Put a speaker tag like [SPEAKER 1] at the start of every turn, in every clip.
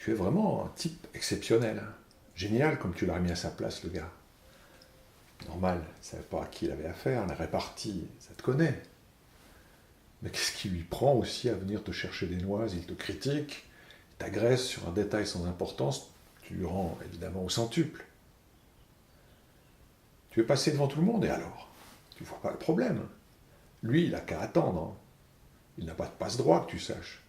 [SPEAKER 1] Tu es vraiment un type exceptionnel. Génial comme tu l'as remis à sa place, le gars. Normal, il ne savait pas à qui il avait affaire, la répartie, ça te connaît. Mais qu'est-ce qui lui prend aussi à venir te chercher des noises? Il te critique, il t'agresse sur un détail sans importance, tu lui rends évidemment au centuple. Tu es passé devant tout le monde et alors? Tu vois pas le problème. Lui, il a qu'à attendre, hein. Il n'a pas de passe-droit, que tu saches.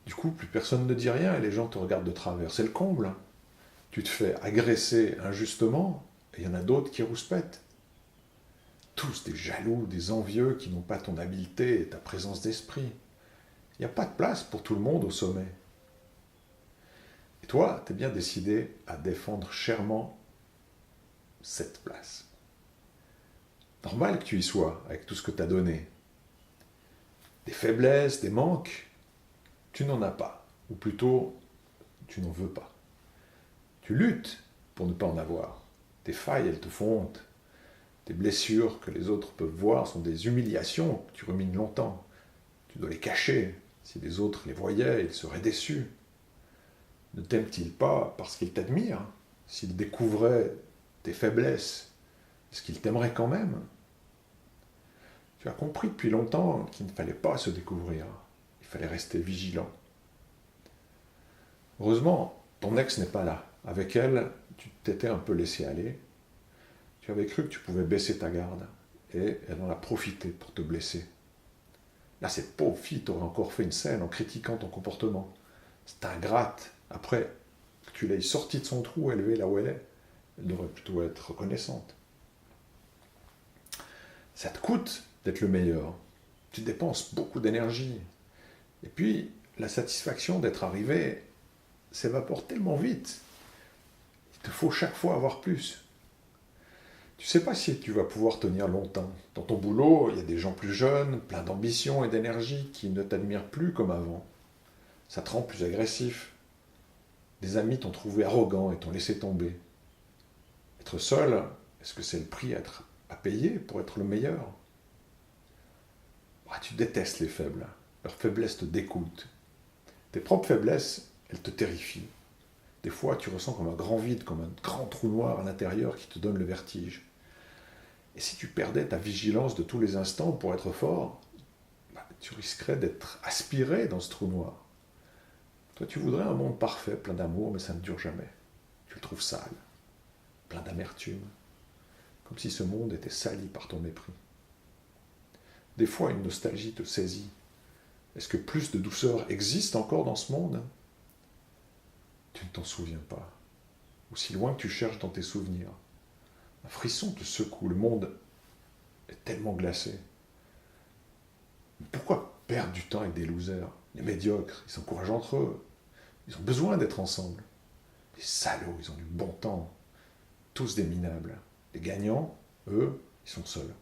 [SPEAKER 1] Du coup, plus personne ne dit rien et les gens te regardent de travers. C'est le comble, hein. Tu te fais agresser injustement et il y en a d'autres qui rouspètent. Tous des jaloux, des envieux qui n'ont pas ton habileté et ta présence d'esprit. Il n'y a pas de place pour tout le monde au sommet. Et toi, tu es bien décidé à défendre chèrement cette place. Normal que tu y sois, avec tout ce que tu as donné. Des faiblesses, des manques, tu n'en as pas. Ou plutôt, tu n'en veux pas. Tu luttes pour ne pas en avoir. Tes failles, elles te font honte. Tes blessures que les autres peuvent voir sont des humiliations que tu rumines longtemps. Tu dois les cacher. Si les autres les voyaient, ils seraient déçus. Ne t'aiment-ils pas parce qu'ils t'admirent? S'ils découvraient tes faiblesses, est-ce qu'ils t'aimeraient quand même? Tu as compris depuis longtemps qu'il ne fallait pas se découvrir. Il fallait rester vigilant. Heureusement, ton ex n'est pas là. Avec elle, tu t'étais un peu laissé aller. Tu avais cru que tu pouvais baisser ta garde. Et elle en a profité pour te blesser. Là, cette pauvre fille t'aurait encore fait une scène en critiquant ton comportement. C'est ingrate. Après que tu l'aies sortie de son trou, élevée là où elle devrait plutôt être reconnaissante. Ça te coûte d'être le meilleur. Tu dépenses beaucoup d'énergie. Et puis, la satisfaction d'être arrivé s'évapore tellement vite. Il te faut chaque fois avoir plus. Tu ne sais pas si tu vas pouvoir tenir longtemps. Dans ton boulot, il y a des gens plus jeunes, pleins d'ambition et d'énergie, qui ne t'admirent plus comme avant. Ça te rend plus agressif. Des amis t'ont trouvé arrogant et t'ont laissé tomber. Être seul, est-ce que c'est le prix à payer pour être le meilleur? Tu détestes les faibles. Leur faiblesse te dégoûte. Tes propres faiblesses, elles te terrifient. Des fois, tu ressens comme un grand vide, comme un grand trou noir à l'intérieur qui te donne le vertige. Et si tu perdais ta vigilance de tous les instants pour être fort, tu risquerais d'être aspiré dans ce trou noir. Toi, tu voudrais un monde parfait, plein d'amour, mais ça ne dure jamais. Tu le trouves sale, plein d'amertume, comme si ce monde était sali par ton mépris. Des fois, une nostalgie te saisit. Est-ce que plus de douceur existe encore dans ce monde? Tu ne t'en souviens pas. Aussi loin que tu cherches dans tes souvenirs. Un frisson te secoue, le monde est tellement glacé. Mais pourquoi perdre du temps avec des losers? Les médiocres, ils s'encouragent entre eux. Ils ont besoin d'être ensemble. Les salauds, ils ont du bon temps. Tous des minables. Les gagnants, eux, ils sont seuls.